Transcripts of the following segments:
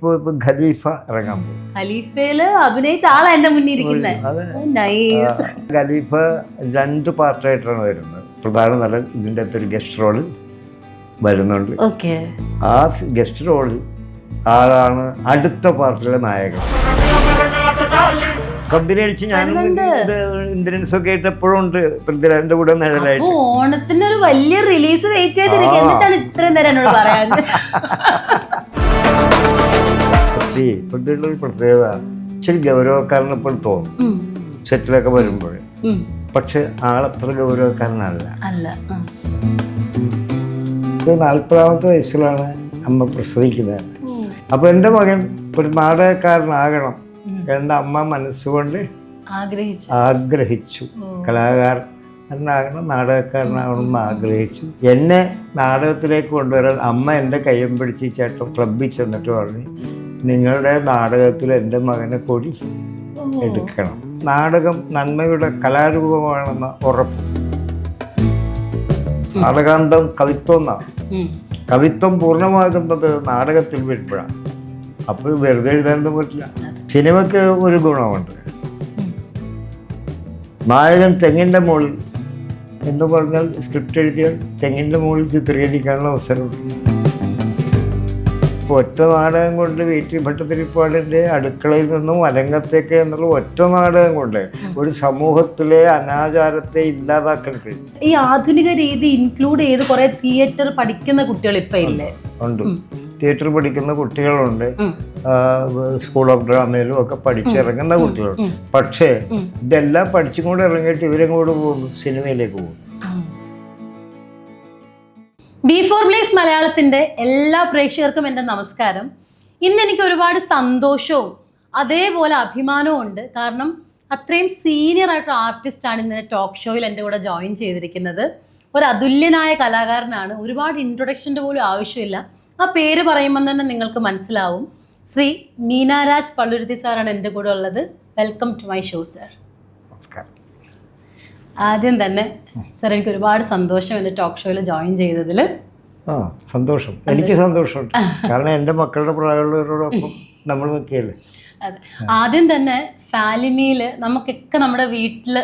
ഇപ്പൊ ഖലീഫ ഇറങ്ങാൻ പോകും. ഖലീഫയില് അഭിനയിച്ച ആളാ എന്റെ മുന്നിൽ ഇരിക്കുന്നത്. ഖലീഫ 2 പാർട്ടായിട്ടാണ് വരുന്നത്. പ്രധാന നടൻ ഇതിൻ്റെ അകത്ത് ഒരു ഗസ്റ്റ് റോളിൽ വരുന്നുണ്ട്. ആ ഗസ്റ്റ് റോളിൽ ആളാണ് അടുത്ത പാർട്ടിലെ നായകൻ. കമ്പനിയടിച്ച് ഞാൻ ഇന്ദ്രൻസ് ഒക്കെ ആയിട്ട് എപ്പോഴും ഉണ്ട് പൃഥ്വിരാജിന്റെ കൂടെ നിഴലായിട്ട്. ഓണത്തിന് ഒരു വലിയ റിലീസ് വെയിറ്റ് ചെയ്തിരിക്കും. എന്നിട്ടാണ് ഇത്രയും നേരം എന്നോട് പറയാൻ. പൃഥ്വിയുടെ ഒരു പ്രത്യേകത ഇച്ചിരി ഗൗരവക്കാരനെ പോലെ തോന്നും സെറ്റിലൊക്കെ വരുമ്പോൾ. പക്ഷെ ആളത്ര ഗൗരവക്കാരനല്ല. 40ാമത്തെ വയസ്സിലാണ് അമ്മ പ്രസവിക്കുന്നത്. അപ്പൊ എൻ്റെ മകൻ ഒരു നാടകക്കാരനാകണം എൻ്റെ അമ്മ മനസ്സുകൊണ്ട് ആഗ്രഹിച്ചു. കലാകാരനാകണം, നാടകക്കാരനാകണമെന്ന് ആഗ്രഹിച്ചു. എന്നെ നാടകത്തിലേക്ക് കൊണ്ടുവരാൻ അമ്മ എൻ്റെ കയ്യും പിടിച്ച് ചേട്ടൻ ക്ലബ്ബിൽ ചെന്നിട്ട് പറഞ്ഞു, നിങ്ങളുടെ നാടകത്തിൽ എൻ്റെ മകനെ കൂടി എടുക്കണം. നാടകം നന്മയുടെ കലാരൂപമാണെന്ന ഉറപ്പ്. നാടകാന്തം കവിത്വം എന്നാണ്. കവിത്വം പൂർണ്ണമാകുന്നത് നാടകത്തിൽ വരുമ്പോഴാണ്. അപ്പോൾ വെറുതെ എഴുതാനൊന്നും പറ്റില്ല. സിനിമയ്ക്ക് ഒരു ഗുണമുണ്ട്. നായകൻ തെങ്ങിൻ്റെ മുകളിൽ എന്ന് പറഞ്ഞാൽ സ്ക്രിപ്റ്റ് എഴുതിയാൽ തെങ്ങിൻ്റെ മുകളിൽ ചിത്രീകരിക്കാനുള്ള അവസരമുണ്ട്. ഒറ്റ നാടകം കൊണ്ട് വീട്ടിൽ ഭട്ടതിരിപ്പാടിൻ്റെ അടുക്കളയിൽ നിന്നും അരങ്ങത്തേക്ക് എന്നുള്ള ഒറ്റ നാടകം കൊണ്ട് ഒരു സമൂഹത്തിലെ അനാചാരത്തെ ഇല്ലാതാക്കാൻ കഴിയും. ഈ ആധുനിക രീതി ഇൻക്ലൂഡ് ചെയ്ത് കുറെ തിയേറ്റർ പഠിക്കുന്ന കുട്ടികൾ ഇപ്പൊ ഇല്ലേ? ഉണ്ട്. തിയേറ്റർ പഠിക്കുന്ന കുട്ടികളുണ്ട്, സ്കൂൾ ഓഫ് ഡ്രാമയിലും ഒക്കെ പഠിച്ചിറങ്ങുന്ന കുട്ടികളുണ്ട്. പക്ഷേ ഇതെല്ലാം പഠിച്ചും കൂടെ ഇറങ്ങിയിട്ട് ഇവരെങ്ങോട്ട് പോകുന്നു, സിനിമയിലേക്ക് പോകും. ബി4 പ്ലേസ് മലയാളത്തിൻ്റെ എല്ലാ പ്രേക്ഷകർക്കും എൻ്റെ നമസ്കാരം. ഇന്ന് എനിക്ക് ഒരുപാട് സന്തോഷവും അതേപോലെ അഭിമാനവും ഉണ്ട്. കാരണം അത്രയും സീനിയർ ആയിട്ടുള്ള ആർട്ടിസ്റ്റാണ് ഇന്ന് ടോക്ക് ഷോയിൽ എൻ്റെ കൂടെ ജോയിൻ ചെയ്തിരിക്കുന്നത്. ഒരു അതുല്യനായ കലാകാരനാണ്. ഒരുപാട് ഇൻട്രൊഡക്ഷൻ്റെ പോലും ആവശ്യമില്ല. ആ പേര് പറയുമ്പോൾ തന്നെ നിങ്ങൾക്ക് മനസ്സിലാവും. ശ്രീ മീനാരാജ് പള്ളുരുത്തി സാറാണ് എൻ്റെ കൂടെ ഉള്ളത്. Welcome to my show sir. നമസ്കാരം. ആദ്യം തന്നെ സാർ, എനിക്ക് ഒരുപാട് സന്തോഷം എൻ്റെ ടോക്ക് ഷോയിൽ ജോയിൻ ചെയ്തതിൽ. സന്തോഷം, എനിക്ക് സന്തോഷമുണ്ട്. കാരണം എൻ്റെ മക്കളുടെ പ്രായമുള്ളവരോടൊപ്പം നമ്മൾ നിൽക്കുകയല്ലേ. അതെ. ആദ്യം തന്നെ ഫാലിമിയിൽ നമുക്കൊക്കെ നമ്മുടെ വീട്ടിൽ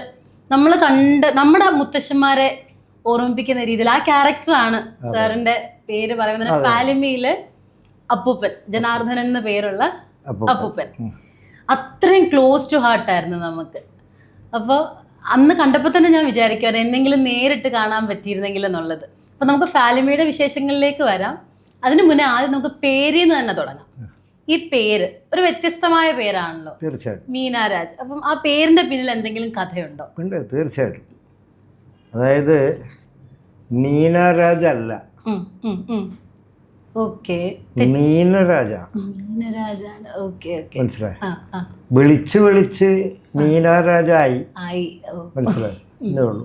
നമ്മൾ കണ്ട് നമ്മുടെ മുത്തശ്ശന്മാരെ ഓർമ്മിപ്പിക്കുന്ന രീതിയിൽ ആ ക്യാരക്ടറാണ് സാറിൻ്റെ പേര് പറയുന്നത്. ഫാലിമിയിൽ അപ്പൂപ്പൻ, ജനാർദ്ദനൻ എന്ന പേരുള്ള അപ്പൂപ്പൻ അത്രയും ക്ലോസ് ടു ഹാർട്ടായിരുന്നു നമുക്ക്. അപ്പോൾ അന്ന് കണ്ടപ്പോൾ തന്നെ ഞാൻ വിചാരിക്കുമായിരുന്നു എന്തെങ്കിലും നേരിട്ട് കാണാൻ പറ്റിയിരുന്നെങ്കിൽ എന്നുള്ളത്. അപ്പം നമുക്ക് ഫാലിമിയുടെ വിശേഷങ്ങളിലേക്ക് വരാം. അതിന് മുന്നേ ആദ്യം നമുക്ക് പേരിൽ നിന്ന് തന്നെ തുടങ്ങാം. ഈ പേര് ഒരു വ്യത്യസ്തമായ പേരാണല്ലോ, തീർച്ചയായിട്ടും മീനാരാജ്. അപ്പം ആ പേരിൻ്റെ പിന്നിൽ എന്തെങ്കിലും കഥയുണ്ടോ? ഉണ്ട്, തീർച്ചയായിട്ടും. അതായത് മീനാരാജ് അല്ല, മീനരാജാണ്. മനസ്സിലായി? വിളിച്ച് മീനാരാജായി, മനസ്സിലായി എന്നേ ഉള്ളൂ.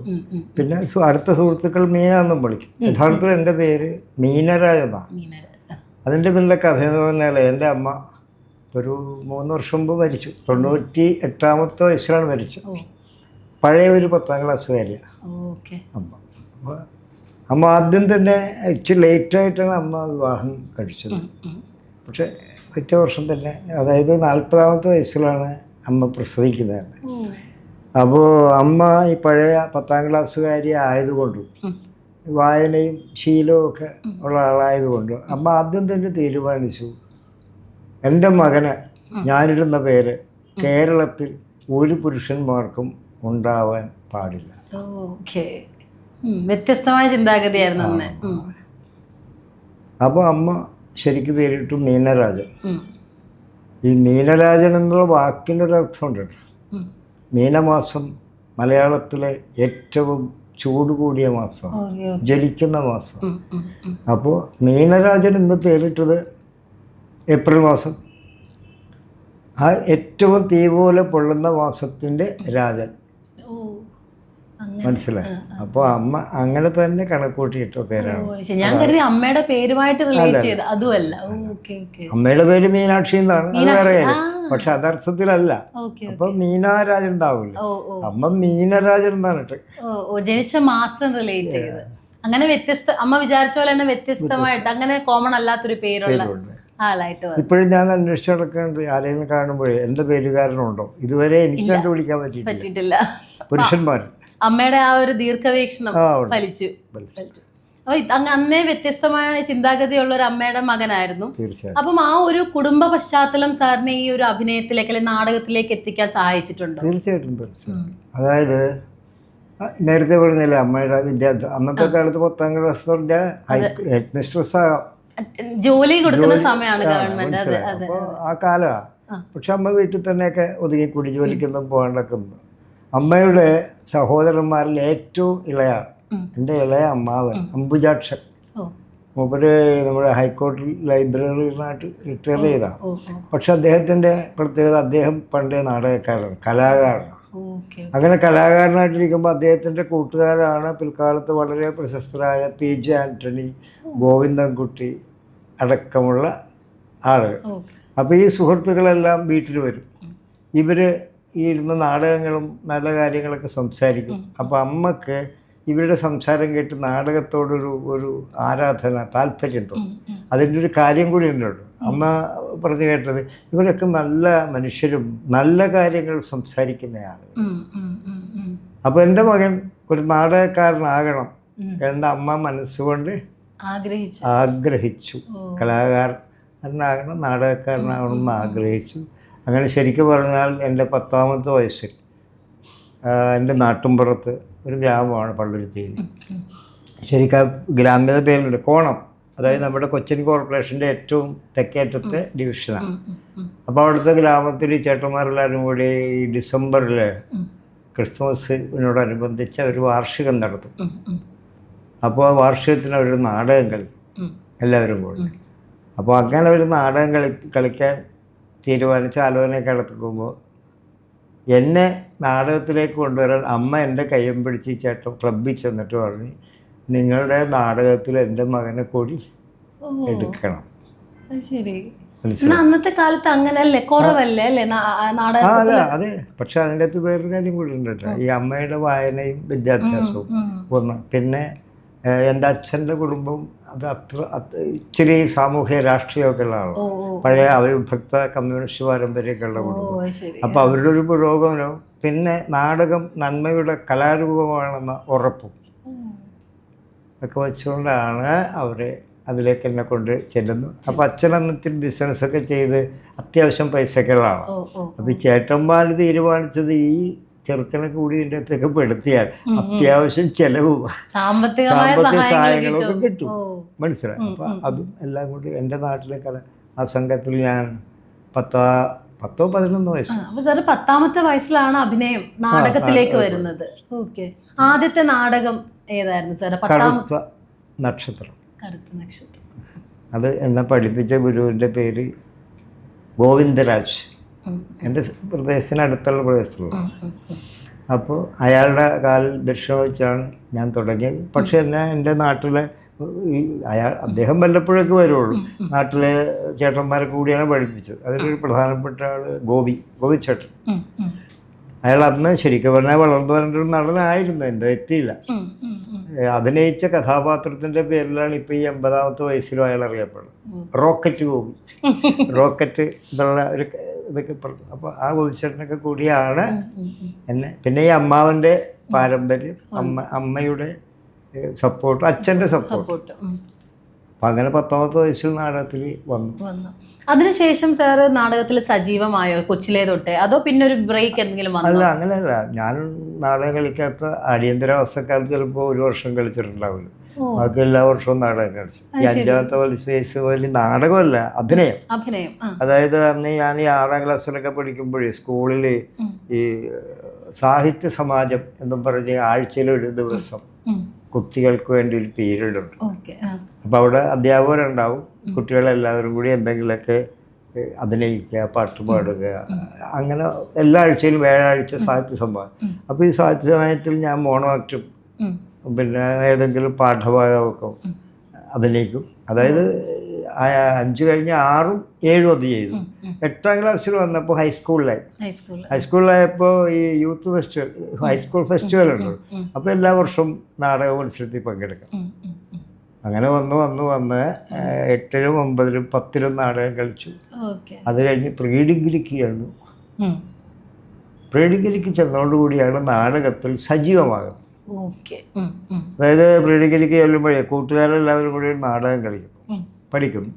പിന്നെ അടുത്ത സുഹൃത്തുക്കൾ മീനാന്നും വിളിക്കും. യഥാർത്ഥത്തിൽ എൻ്റെ പേര് മീനരാജ് എന്നാണ്. അതിൻ്റെ പിന്നിലെ കഥ എന്ന് പറഞ്ഞാൽ എൻ്റെ അമ്മ ഒരു 3 വർഷം മുമ്പ് മരിച്ചു. 98ാമത്തെ വയസ്സിലാണ് മരിച്ചത്. പഴയ ഒരു 10ാം ക്ലാസ്സുകാരിയാണ് അമ്മ. അമ്മ ആദ്യം തന്നെ ഇച്ചിരി ലേറ്റായിട്ടാണ് അമ്മ വിവാഹം കഴിച്ചത്. പക്ഷെ ഒറ്റ വർഷം തന്നെ, അതായത് 40ാമത്തെ വയസ്സിലാണ് അമ്മ പ്രസവിക്കുന്നത്. അപ്പോൾ അമ്മ ഈ പഴയ 10ാം ക്ലാസ്സുകാരി ആയതുകൊണ്ടും വായനയും ശീലവും ഒക്കെ ഉള്ള ആളായതുകൊണ്ടും അമ്മ ആദ്യം തന്നെ തീരുമാനിച്ചു, എൻ്റെ മകന് ഞാനിടുന്ന പേര് കേരളത്തിൽ ഒരു പുരുഷന്മാർക്കും ഉണ്ടാവാൻ പാടില്ല. വ്യത്യസ്തമായ ചിന്താഗതിയായിരുന്നു. അപ്പോൾ അമ്മ ശരിക്കും പേരിട്ടു മീനരാജൻ. ഈ മീനരാജൻ എന്നുള്ള വാക്കിനൊരർത്ഥമുണ്ട്. മീനമാസം മലയാളത്തിലെ ഏറ്റവും ചൂട് കൂടിയ മാസം, ജലിക്കുന്ന മാസം. അപ്പോൾ മീനരാജൻ എന്ന് പേരിട്ടത് ഏപ്രിൽ മാസം, ആ ഏറ്റവും തീ പോലെ പൊള്ളുന്ന മാസത്തിൻ്റെ രാജൻ. മനസ്സിലായി? അപ്പോൾ അമ്മ അങ്ങനെ തന്നെ കണക്കൂട്ടിയിട്ട പേരാണ്. ഞാൻ കരുതി അമ്മയുടെ പേരുമായിട്ട് റിലേറ്റ് ചെയ്ത്. അതുമല്ല, അമ്മയുടെ പേര് മീനാക്ഷി എന്നാണ്, അത് വേറെ കാര്യം. പക്ഷെ അതർത്ഥത്തിലല്ല. അപ്പൊ മീനാരാജൻ ഉണ്ടാവില്ല, അമ്മ മീനരാജൻ എന്നാണ് ജനിച്ച മാസം റിലേറ്റ് ചെയ്ത്. അങ്ങനെ വ്യത്യസ്ത, അമ്മ വിചാരിച്ച പോലെ തന്നെ വ്യത്യസ്തമായിട്ട് അങ്ങനെ കോമൺ അല്ലാത്തൊരു പേരുള്ള ആളായിട്ട് വന്നു. ഇപ്പോഴും ഞാൻ അന്വേഷിച്ച് നടക്കുന്നുണ്ട്, ആരെങ്കിലും കാണുമ്പോഴേ എൻ്റെ പേരുകാരനുണ്ടോ. ഇതുവരെ എനിക്ക് കണ്ടുപിടിക്കാൻ പറ്റിയിട്ടില്ല. പുരുഷന്മാർ അമ്മയുടെ ആ ഒരു ദീർഘവീക്ഷണം ഫലിച്ചു. അപ്പൊ അന്നേ വ്യത്യസ്തമായ ചിന്താഗതിയുള്ള ഒരു അമ്മയുടെ മകനായിരുന്നു. അപ്പം ആ ഒരു കുടുംബ പശ്ചാത്തലം സാറിനെ ഈ ഒരു അഭിനയത്തിലേക്ക് അല്ലെങ്കിൽ നാടകത്തിലേക്ക് എത്തിക്കാൻ സഹായിച്ചിട്ടുണ്ടോ? തീർച്ചയായിട്ടും. അതായത് നേരത്തെ പറഞ്ഞില്ലേ അമ്മയുടെ വിദ്യാഭ്യാസം, അന്നത്തെ കാലത്ത് 10ാം ക്ലാസ് ഹെഡ് മിസ്ട്രസ് ആകാം, ജോലി കൊടുക്കുന്ന സമയമാണ് ഗവൺമെന്റ്. അപ്പോൾ ആ കാലമാണ്. പക്ഷെ അമ്മ വീട്ടിൽ തന്നെയൊക്കെ ഒതുങ്ങിക്കൂടി ജോലിക്കൊന്നും പോകാണ്ടൊക്കുന്നു. അമ്മയുടെ സഹോദരന്മാരിൽ ഏറ്റവും ഇളയാണ് എൻ്റെ ഇളയ അമ്മാവൻ അംബുജാക്ഷൻ. മൂപ്പര് നമ്മുടെ ഹൈക്കോടതി ലൈബ്രറിയിലായിട്ട് റിട്ടയർ ചെയ്താണ്. പക്ഷെ അദ്ദേഹത്തിൻ്റെ പ്രത്യേകത, അദ്ദേഹം പണ്ടേ നാടകക്കാരനാണ്, കലാകാരനാണ്. അങ്ങനെ കലാകാരനായിട്ടിരിക്കുമ്പോൾ അദ്ദേഹത്തിൻ്റെ കൂട്ടുകാരാണ് പിൽക്കാലത്ത് വളരെ പ്രശസ്തരായ PG ആൻ്റണി, ഗോവിന്ദൻകുട്ടി അടക്കമുള്ള ആളുകൾ. അപ്പോൾ ഈ സുഹൃത്തുക്കളെല്ലാം വീട്ടിൽ വരും. ഇവർ ഈ ഇരുന്ന നാടകങ്ങളും നല്ല കാര്യങ്ങളൊക്കെ സംസാരിക്കും. അപ്പോൾ അമ്മക്ക് ഇവരുടെ സംസാരം കേട്ട് നാടകത്തോടൊരു ആരാധന, താല്പര്യം തോന്നും. അതിൻ്റെ ഒരു കാര്യം കൂടി എന്നോട് അമ്മ പറഞ്ഞു കേട്ടത്, ഇവരൊക്കെ നല്ല മനുഷ്യരും നല്ല കാര്യങ്ങൾ സംസാരിക്കുന്നതാണ്. അപ്പോൾ എൻ്റെ മകൻ ഒരു നാടകക്കാരനാകണം എന്ന് അമ്മ മനസ്സുകൊണ്ട് ആഗ്രഹിച്ചു. കലാകാരനാകണം, നാടകക്കാരനാകണമെന്ന് ആഗ്രഹിച്ചു. അങ്ങനെ ശരിക്കും പറഞ്ഞാൽ എൻ്റെ 10ാമത്തെ വയസ്സിൽ എൻ്റെ നാട്ടുംപുറത്ത് ഒരു ഗ്രാമമാണ് പള്ളുരുത്തിയിൽ. ശരിക്കും ഗ്രാമ്യത പേരുണ്ട്, കോണം. അതായത് നമ്മുടെ കൊച്ചിൻ കോർപ്പറേഷൻ്റെ ഏറ്റവും തെക്കേറ്റത്തെ ഡിവിഷനാണ്. അപ്പോൾ അവിടുത്തെ ഗ്രാമത്തിൽ ചേട്ടന്മാരെല്ലാവരും കൂടി ഈ ഡിസംബറിൽ ക്രിസ്മസിനോടനുബന്ധിച്ച് ഒരു വാർഷികം നടത്തും. അപ്പോൾ ആ വാർഷികത്തിന് ഒരു നാടകം കളിക്കും എല്ലാവരും കൂടി. അപ്പോൾ അങ്ങനെ ഒരു നാടകം കളിക്കാൻ തീരുമാനിച്ച് ആലോചനയൊക്കെ നടത്തുമ്പോൾ എന്നെ നാടകത്തിലേക്ക് കൊണ്ടുവരാൻ അമ്മ എൻ്റെ കയ്യും പിടിച്ച് ചേട്ടൻ ക്ലബ്ബിൽ ചെന്നിട്ട് പറഞ്ഞു, നിങ്ങളുടെ നാടകത്തിൽ എൻ്റെ മകനെ കൂടി എടുക്കണം. അന്നത്തെ കാലത്ത് അങ്ങനല്ലേ, കുറവല്ലേ അല്ലേ അതെ. പക്ഷെ അതിൻ്റെ അകത്ത് വേറൊരു കാര്യം കൂടി ഉണ്ട് കേട്ടോ. ഈ അമ്മയുടെ വായനയും വിദ്യാഭ്യാസവും ഒന്ന്, പിന്നെ എൻ്റെ അച്ഛൻ്റെ കുടുംബം അത് ഇച്ചിരി സാമൂഹ്യ രാഷ്ട്രീയമൊക്കെ ഉള്ള ആളാണ്. പഴയ അവിഭക്ത കമ്മ്യൂണിസ്റ്റ് പാരമ്പര്യമൊക്കെ ഉള്ള കുടുംബം. അപ്പോൾ അവരുടെ ഒരു പുരോഗമനവും പിന്നെ നാടകം നന്മയുടെ കലാരൂപമാണെന്ന ഉറപ്പും ഒക്കെ വെച്ചുകൊണ്ടാണ് അവർ അതിലേക്ക് എന്നെ കൊണ്ട് ചെല്ലുന്നു. അപ്പോൾ അച്ഛൻ അന്നത്തിൽ ബിസിനസ്സൊക്കെ ചെയ്ത് അത്യാവശ്യം പൈസയൊക്കെ ഉള്ള ആളാണ്. അപ്പോൾ ഈ ചേട്ടന്മാർ തീരുമാനിച്ചത് ഈ ചെറുക്കനെ കൂടി ഇതിൻ്റെ അകത്തൊക്കെ പെടുത്തിയാൽ അത്യാവശ്യം ചെലവും സാമ്പത്തിക സഹായങ്ങളൊക്കെ കിട്ടും. മനസ്സിലായി. അപ്പം അതും എല്ലാം കൂടി എൻ്റെ നാട്ടിലെ ആ സംഘത്തിൽ ഞാൻ 10-11 വയസ്സ്. അപ്പോൾ സാർ 10ാമത്തെ വയസ്സിലാണ് അഭിനയം നാടകത്തിലേക്ക് വരുന്നത്. ഓക്കെ. ആദ്യത്തെ നാടകം ഏതായിരുന്നു സാർ? കറുത്ത നക്ഷത്രം. അത് എന്നെ പഠിപ്പിച്ച ഗുരുവിൻ്റെ പേര് ഗോവിന്ദരാജ്. എൻ്റെ പ്രദേശത്തിനടുത്തുള്ള പ്രദേശത്തുള്ള. അപ്പോൾ അയാളുടെ കാലിൽ ദക്ഷിണ വെച്ചാണ് ഞാൻ തുടങ്ങിയത്. പക്ഷേ എന്നെ എൻ്റെ നാട്ടിലെ അദ്ദേഹം വല്ലപ്പോഴൊക്കെ വരുള്ളൂ. നാട്ടിലെ ചേട്ടന്മാരെ കൂടിയാണ് പഠിപ്പിച്ചത്. അതിലൊരു പ്രധാനപ്പെട്ട ആൾ ഗോപിച്ചേട്ടൻ. അയാൾ അന്ന് ശരിക്കും പറഞ്ഞാൽ വളർന്നു വരേണ്ട ഒരു നടനായിരുന്നു, എന്തോ എത്തിയില്ല. അഭിനയിച്ച കഥാപാത്രത്തിൻ്റെ പേരിലാണ് ഇപ്പോൾ ഈ 80ാമത്തെ വയസ്സിലും അയാൾ അറിയപ്പെടുന്നത്. റോക്കറ്റ് ഗോപി, റോക്കറ്റ് എന്നുള്ള ഒരു ഇതൊക്കെ പറഞ്ഞു. അപ്പോൾ ആ ഗോപിച്ചേട്ടനൊക്കെ കൂടിയാണ് എന്നെ. പിന്നെ ഈ അമ്മാവൻ്റെ പാരമ്പര്യം, അമ്മയുടെ സപ്പോർട്ട്, അച്ഛൻ്റെ സപ്പോർട്ട്. അപ്പം അങ്ങനെ 10ാമത്തെ വയസ്സിൽ നാടകത്തിൽ വന്നു. അതിനുശേഷം സാറ് നാടകത്തിൽ സജീവമായോ കൊച്ചിലേ തൊട്ടേ, അതോ പിന്നെ ഒരു ബ്രേക്ക് എന്തെങ്കിലും? അല്ല, അങ്ങനെയല്ല. ഞാൻ നാടകം കളിക്കാത്ത അടിയന്തരാവസ്ഥക്കാലത്ത് ചിലപ്പോൾ 1 വർഷം കളിച്ചിട്ടുണ്ടാവില്ല. ബാക്കി എല്ലാ വർഷവും നാടകം കളിച്ചു. ഈ 5ാമത്തെ വയസ്സ് മുതൽ നാടകമല്ല, അഭിനയം. അതായത് അന്ന് ഞാൻ ഈ 6ാം ക്ലാസ്സിലൊക്കെ പഠിക്കുമ്പോഴേ സ്കൂളിൽ ഈ സാഹിത്യ സമാജം എന്നും പറഞ്ഞ് ആഴ്ചയിൽ ഒരു ദിവസം കുട്ടികൾക്ക് വേണ്ടി ഒരു പീരീഡ് ഉണ്ട്. അപ്പോൾ അവിടെ അധ്യാപകരുണ്ടാവും, കുട്ടികളെല്ലാവരും കൂടി എന്തെങ്കിലുമൊക്കെ അഭിനയിക്കുക, പാട്ടുപാടുക, അങ്ങനെ എല്ലാ ആഴ്ചയിലും വ്യാഴാഴ്ച സാഹിത്യ സമ്മാനം. അപ്പോൾ ഈ സാഹിത്യ സമ്മാനത്തിൽ ഞാൻ മോണോ ആക്റ്റും പിന്നെ ഏതെങ്കിലും പാഠഭാഗമൊക്കെ അഭിനയിക്കും. അതായത് 5 കഴിഞ്ഞ് 6ഉം 7ഉം അത് ചെയ്തു. 8ാം ക്ലാസ്സിൽ വന്നപ്പോൾ ഹൈസ്കൂളിലായപ്പോൾ ഈ യൂത്ത് ഫെസ്റ്റിവൽ, ഹൈസ്കൂൾ ഫെസ്റ്റിവൽ ഉണ്ട്. അപ്പോൾ എല്ലാ വർഷവും നാടക മത്സരത്തിൽ പങ്കെടുക്കാം. അങ്ങനെ വന്ന് 8ലും 9ലും 10ലും നാടകം കളിച്ചു. അത് കഴിഞ്ഞ് പ്രീ ഡിഗ്രിക്ക് ചെന്നു. പ്രീ ഡിഗ്രിക്ക് ചെന്നതോടുകൂടിയാണ് നാടകത്തിൽ സജീവമാകുന്നത്. അതായത് പ്രീ ഡിഗ്രിക്ക് ചെല്ലുമ്പോഴേ കൂട്ടുകാരെല്ലാവരും കൂടി നാടകം കളിക്കുന്നു, പഠിക്കുന്നു.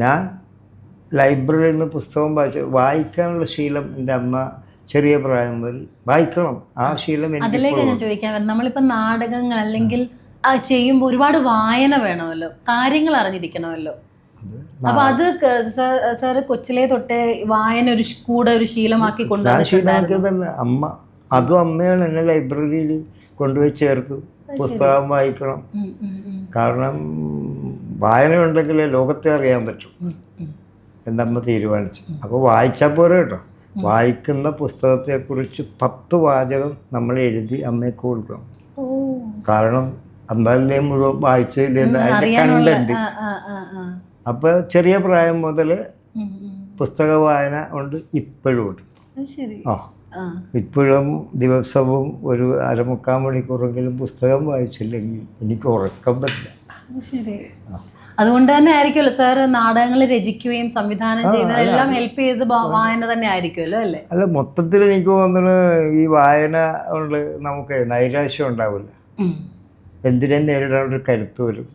ഞാൻ ലൈബ്രറിയിൽ നിന്ന് പുസ്തകം വായിക്കാനുള്ള ശീലം എൻ്റെ അമ്മ ചെറിയ പ്രായം മുതൽ വായിക്കണം, ആ ശീലം അതിലേക്ക് ഞാൻ ചോദിക്കാൻ, നമ്മളിപ്പോൾ നാടകങ്ങൾ അല്ലെങ്കിൽ ചെയ്യുമ്പോൾ ഒരുപാട് വായന വേണമല്ലോ, കാര്യങ്ങൾ അറിഞ്ഞിരിക്കണമല്ലോ. അപ്പൊ അത് സാറ് കൊച്ചിലെ തൊട്ടേ വായന ഒരു ശീലമാക്കി കൊണ്ടുവന്നിട്ടുണ്ടായിരുന്നു. അമ്മയാണ് എന്നെ ലൈബ്രറിയിൽ കൊണ്ടുപോയി ചേർത്തു. പുസ്തകം വായിക്കണം, കാരണം വായന ഉണ്ടെങ്കിലേ ലോകത്തെ അറിയാൻ പറ്റും എന്നമ്മ തീരുമാനിച്ചു. അപ്പോൾ വായിച്ചാൽ പോരെ കേട്ടോ, വായിക്കുന്ന പുസ്തകത്തെക്കുറിച്ച് 10 വാചകം നമ്മൾ എഴുതി അമ്മയ്ക്ക് കൊടുക്കണം. കാരണം അമ്മല്ലേ മുഴുവൻ വായിച്ചതിൻ്റെ കണ്ടന്റ്. അപ്പോൾ ചെറിയ പ്രായം മുതൽ പുസ്തക വായന ഉണ്ട്, ഇപ്പോഴും ഉണ്ട്. ഇപ്പോഴും ദിവസവും ഒരു 1/4 മണിക്കൂറെങ്കിലും പുസ്തകം വായിച്ചില്ലെങ്കിൽ എനിക്ക് ഉറക്കം പറ്റില്ല. അതുകൊണ്ട് തന്നെ ആയിരിക്കുമല്ലോ സാർ നാടകങ്ങൾ രചിക്കുകയും സംവിധാനം ചെയ്യുന്നതെല്ലാം ഹെൽപ്പ് ചെയ്ത് വായന തന്നെ ആയിരിക്കുമല്ലോ അല്ലേ? അല്ല, മൊത്തത്തിൽ എനിക്ക് തോന്നുന്നത് ഈ വായന കൊണ്ട് നമുക്ക് നൈരാശ്യം ഉണ്ടാവില്ല, എന്തിനെ നേരിടാനൊരു കരുത്ത് വരും.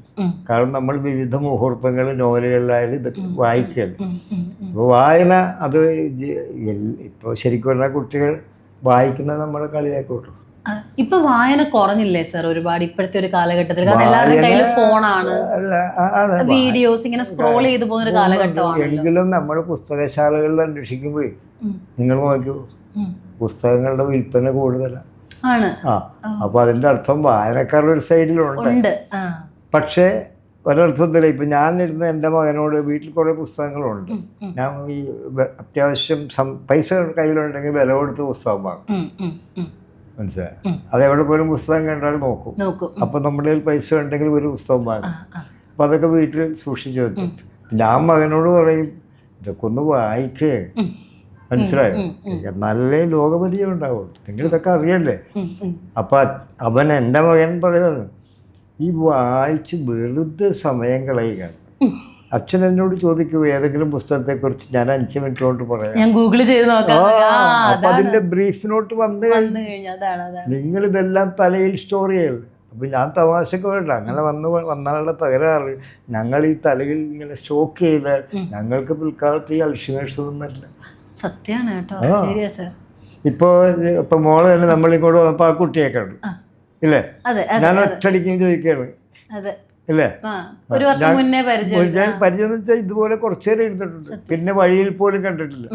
കാരണം നമ്മൾ വിവിധ മുഹൂർത്തങ്ങൾ നോവലുകളിലായാലും ഇതൊക്കെ വായിക്കുകയല്ല. അപ്പോൾ വായന അത് ഇപ്പോൾ ശരിക്കും പറഞ്ഞാൽ കുട്ടികൾ വായിക്കുന്നത് നമ്മളെ കളിയാക്കോട്ടും. ഇപ്പൊ വായന കുറഞ്ഞില്ലേ സാർ ഒരുപാട് ഇപ്പോഴത്തെ ഒരു കാലഘട്ടത്തിൽ? കാരണം എല്ലാവരുടെ കയ്യിൽ ഫോണാണ്, വീഡിയോസ് ഇങ്ങനെ സ്ക്രോൾ ചെയ്തു പോകുന്ന ഒരു കാലഘട്ടമാണ്. എങ്കിലും നമ്മൾ പുസ്തകശാലകളിൽ അന്വേഷിക്കുമ്പോഴേ നിങ്ങൾ നോക്കൂ, പുസ്തകങ്ങളുടെ വിൽപ്പന കൂടുതലാണ്. അപ്പൊ അതിന്റെ അർത്ഥം വായനക്കാരുടെ ഒരു സൈഡിലുണ്ട്. പക്ഷേ ഒരർത്ഥത്തില്ല. ഇപ്പം ഞാനിരുന്ന് എൻ്റെ മകനോട് വീട്ടിൽ കുറേ പുസ്തകങ്ങളുണ്ട്, ഞാൻ ഈ അത്യാവശ്യം പൈസ കയ്യിലുണ്ടെങ്കിൽ വില കൊടുത്ത് പുസ്തകം വാങ്ങും, മനസ്സിലായി? അതെവിടെ പോലും പുസ്തകം കണ്ടാൽ നോക്കും. അപ്പം നമ്മുടെ കയ്യിൽ പൈസ ഉണ്ടെങ്കിൽ ഒരു പുസ്തകം വാങ്ങും. അപ്പം അതൊക്കെ വീട്ടിൽ സൂക്ഷിച്ചു വെച്ചിട്ട് ഞാൻ മകനോട് പറയും, ഇതൊക്കെ ഒന്ന് വായിക്കേ, മനസ്സിലായോ? നല്ല ലോകപരിചയം ഉണ്ടാവുള്ളൂ, നിങ്ങൾ ഇതൊക്കെ അറിയണ്ടേ. അപ്പം അവൻ എൻ്റെ മകൻ പറയുന്നത്, ഈ വായിച്ച് വെറുതെ സമയം കളയുകയാണ്. അച്ഛൻ എന്നോട് ചോദിക്കൂ ഏതെങ്കിലും പുസ്തകത്തെക്കുറിച്ച്, ഞാൻ 5 മിനിറ്റ് കൊണ്ട് പറയാം. അപ്പം അതിൻ്റെ ബ്രീഫ് നോട്ട് വന്നു കഴിഞ്ഞാൽ നിങ്ങളിതെല്ലാം തലയിൽ സ്റ്റോർ ചെയ്ത്. അപ്പം ഞാൻ തമാശക്ക് വേണ്ട, അങ്ങനെ വന്നാലുള്ള തകരാറ്, ഞങ്ങൾ ഈ തലയിൽ ഇങ്ങനെ സ്റ്റോക്ക് ചെയ്താൽ ഞങ്ങൾക്ക് പിൽക്കാലത്ത് ഈ അൽഷിമേഴ്സ് ഒന്നും വരില്ല. സത്യമാണ് കേട്ടോ, ശരിയാ സാർ. ഇപ്പോൾ മോളെ തന്നെ നമ്മളിങ്ങോട്ട് വന്നപ്പോൾ ആ കുട്ടിയൊക്കെ ഉണ്ട് ഇല്ലേ, ഞാൻ ഒറ്റടിക്കും ചോദിക്കുകയാണ് ഇല്ലേ. പരിചയം എന്ന് വെച്ചാൽ ഇതുപോലെ കുറച്ചു നേരം എടുത്തിട്ടുണ്ട്, പിന്നെ വഴിയിൽ പോലും കണ്ടിട്ടില്ല.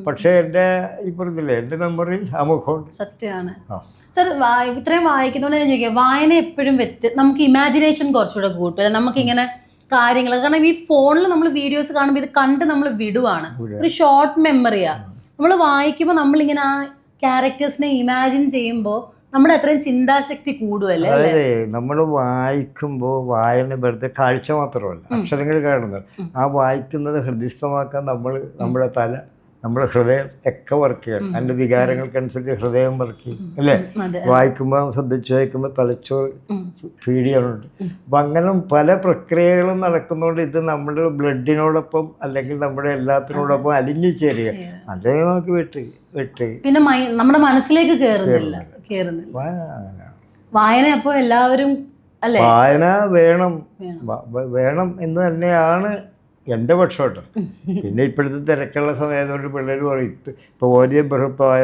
പക്ഷെ എൻ്റെ ഈ പറഞ്ഞില്ലേ, എൻ്റെ മെമ്മറിയിൽ ആ മുഖമുണ്ട്. സത്യമാണ് സാർ. ഇത്രയും വായിക്കുന്നതുകൊണ്ട് ഞാൻ ചോദിക്കാം, വായന എപ്പോഴും നമുക്ക് ഇമാജിനേഷൻ കുറച്ചുകൂടെ കൂട്ടുക, നമുക്കിങ്ങനെ കാര്യങ്ങൾ. കാരണം ഈ ഫോണിൽ നമ്മൾ വീഡിയോസ് കാണുമ്പോൾ ഇത് കണ്ട് നമ്മൾ വിടുവാണ്, ഒരു ഷോർട്ട് മെമ്മറിയാ. നമ്മൾ വായിക്കുമ്പോൾ നമ്മളിങ്ങനെ ആ ക്യാരക്ടേഴ്സിനെ ഇമാജിൻ ചെയ്യുമ്പോൾ നമ്മുടെ അത്രയും ചിന്താശക്തി കൂടുമല്ലേ? അതെ, നമ്മൾ വായിക്കുമ്പോൾ വായന വെറുതെ കാഴ്ച മാത്രമല്ല, അക്ഷരങ്ങൾ കാണുന്നത്. ആ വായിക്കുന്നത് ഹൃദയസ്ഥമാക്കാൻ നമ്മുടെ തല, നമ്മുടെ ഹൃദയം ഒക്കെ വർക്ക് ചെയ്യണം. അതിൻ്റെ വികാരങ്ങൾക്കനുസരിച്ച് ഹൃദയം വർക്ക് ചെയ്യും അല്ലേ? വായിക്കുമ്പോൾ ശ്രദ്ധിച്ച് വായിക്കുമ്പോൾ തലച്ചോറ് ഫീഡ് ചെയ്യാനുണ്ട്. അപ്പം അങ്ങനെ പല പ്രക്രിയകളും നടക്കുന്നതുകൊണ്ട് ഇത് നമ്മുടെ ബ്ലഡിനോടൊപ്പം അല്ലെങ്കിൽ നമ്മുടെ എല്ലാത്തിനോടൊപ്പം അലിഞ്ഞു ചേരുക. അതേ നമുക്ക് വിട്ട് പിന്നെ നമ്മുടെ മനസ്സിലേക്ക് കയറുന്നില്ല. വായന അപ്പോൾ എല്ലാവരും അല്ലേ, വായന വേണം എന്ന് തന്നെയാണ് എൻ്റെ പക്ഷം കേട്ടോ. പിന്നെ ഇപ്പോഴത്തെ തിരക്കുള്ള സമയത്തുകൊണ്ട് പിള്ളേർ പറയും, ഇപ്പോൾ വലിയ ബൃഹത്തായ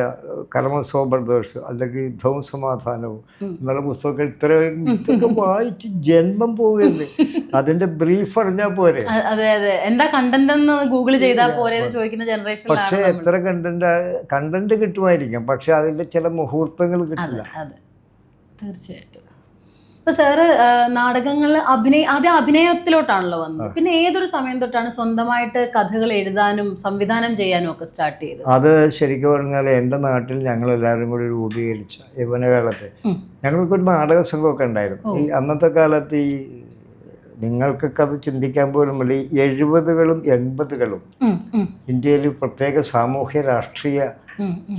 കർമ്മസോ ബ്രദേഴ്സ് അല്ലെങ്കിൽ യുദ്ധവും സമാധാനവും എന്നുള്ള പുസ്തകമൊക്കെ ഇതൊക്കെ വായിച്ച് ജന്മം പോവുകയല്ലേ, അതിൻ്റെ ബ്രീഫ് അറിഞ്ഞാൽ പോരെ. എന്താ കണ്ടന്റ് ഗൂഗിൾ ചെയ്താൽ പോരെ ചോദിക്കുന്ന ജനറേഷൻ. പക്ഷേ എത്ര കണ്ടന്റ് കിട്ടുമായിരിക്കും, പക്ഷെ അതിൻ്റെ ചില മുഹൂർത്തങ്ങൾ കിട്ടില്ല. തീർച്ചയായിട്ടും. ഇപ്പൊ സാറ് നാടകങ്ങൾ ആദ്യം അഭിനയത്തിലോട്ടാണല്ലോ വന്നത്, പിന്നെ ഏതൊരു സമയം തൊട്ടാണ് സ്വന്തമായിട്ട് കഥകൾ എഴുതാനും സംവിധാനം ചെയ്യാനും ഒക്കെ സ്റ്റാർട്ട് ചെയ്തത്? അത് ശരിക്കും പറഞ്ഞാൽ എൻ്റെ നാട്ടിൽ ഞങ്ങൾ എല്ലാവരും കൂടി രൂപീകരിച്ച യൗവനകാലത്ത് ഞങ്ങൾക്കൊരു നാടക സംഘമൊക്കെ ഉണ്ടായിരുന്നു. ഈ അന്നത്തെ കാലത്ത് ഈ നിങ്ങൾക്കൊക്കെ അത് ചിന്തിക്കാൻ പോലും വേണ്ടി 70കളും 80കളും ഇന്ത്യയിൽ പ്രത്യേക സാമൂഹ്യ രാഷ്ട്രീയ